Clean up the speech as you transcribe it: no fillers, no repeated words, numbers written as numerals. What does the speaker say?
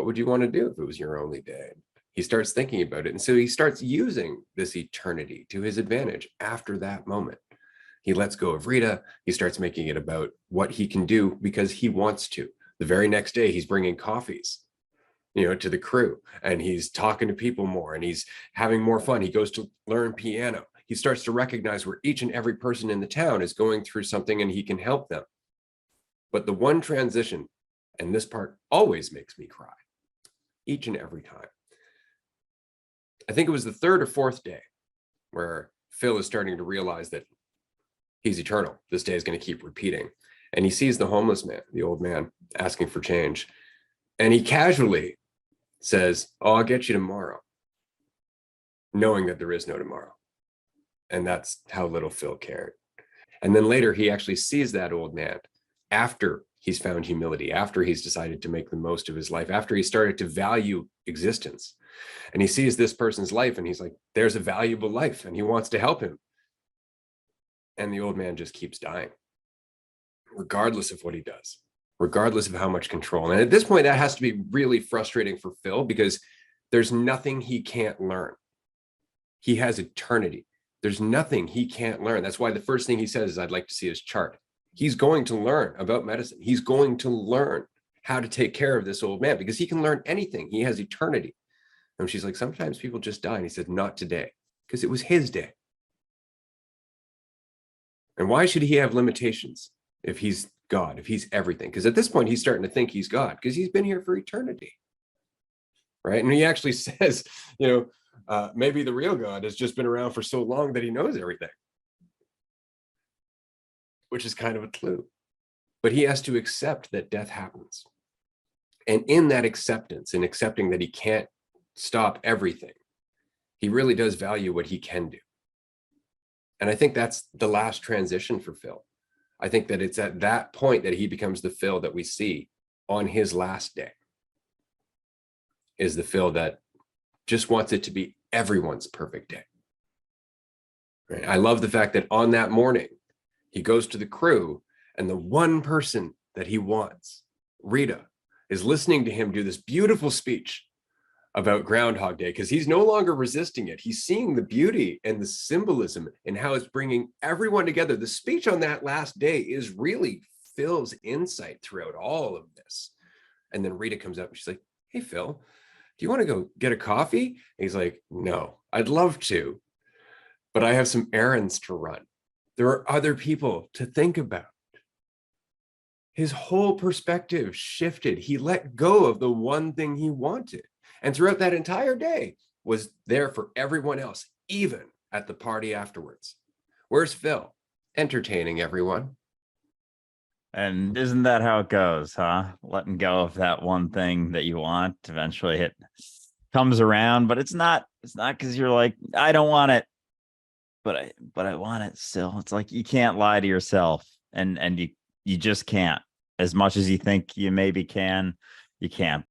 what would you want to do if it was your only day? He starts thinking about it. And so he starts using this eternity to his advantage after that moment. He lets go of Rita. He starts making it about what he can do because he wants to. The very next day, he's bringing coffees, to the crew, and he's talking to people more, and he's having more fun. He goes to learn piano. He starts to recognize where each and every person in the town is going through something and he can help them. But the one transition, and this part always makes me cry each and every time. I think it was the third or fourth day where Phil is starting to realize that he's eternal. This day is going to keep repeating. And he sees the homeless man, the old man, asking for change. And he casually says, "Oh, I'll get you tomorrow," knowing that there is no tomorrow. And that's how little Phil cared. And then later, he actually sees that old man after he's found humility, after he's decided to make the most of his life, after he started to value existence. And he sees this person's life and he's like, there's a valuable life, and he wants to help him. And the old man just keeps dying, regardless of what he does, regardless of how much control. And at this point, that has to be really frustrating for Phil because there's nothing he can't learn. He has eternity. There's nothing he can't learn. That's why the first thing he says is, "I'd like to see his chart." He's going to learn about medicine. He's going to learn how to take care of this old man because he can learn anything. He has eternity. And she's like, "Sometimes people just die." And he said, "Not today," because it was his day. And why should he have limitations if he's God, if he's everything? Because at this point, he's starting to think he's God because he's been here for eternity, right? And he actually says, maybe the real God has just been around for so long that he knows everything, which is kind of a clue. But he has to accept that death happens. And in that acceptance, in accepting that he can't stop everything, he really does value what he can do. And I think that's the last transition for Phil. I think that it's at that point that he becomes the Phil that we see on his last day, is the Phil that just wants it to be everyone's perfect day. Right? I love the fact that on that morning, he goes to the crew and the one person that he wants, Rita, is listening to him do this beautiful speech about Groundhog Day because he's no longer resisting it. He's seeing the beauty and the symbolism and how it's bringing everyone together. The speech on that last day is really Phil's insight throughout all of this. And then Rita comes up and she's like, "Hey, Phil, do you want to go get a coffee?" And he's like, "No, I'd love to, but I have some errands to run. There are other people to think about." His whole perspective shifted. He let go of the one thing he wanted. And throughout that entire day was there for everyone else, even at the party afterwards. Where's Phil? Entertaining everyone. And isn't that how it goes, huh? Letting go of that one thing that you want. Eventually it comes around, but it's not because you're like, "I don't want it, but I want it still." It's like you can't lie to yourself, and you just can't. As much as you think you maybe can, you can't.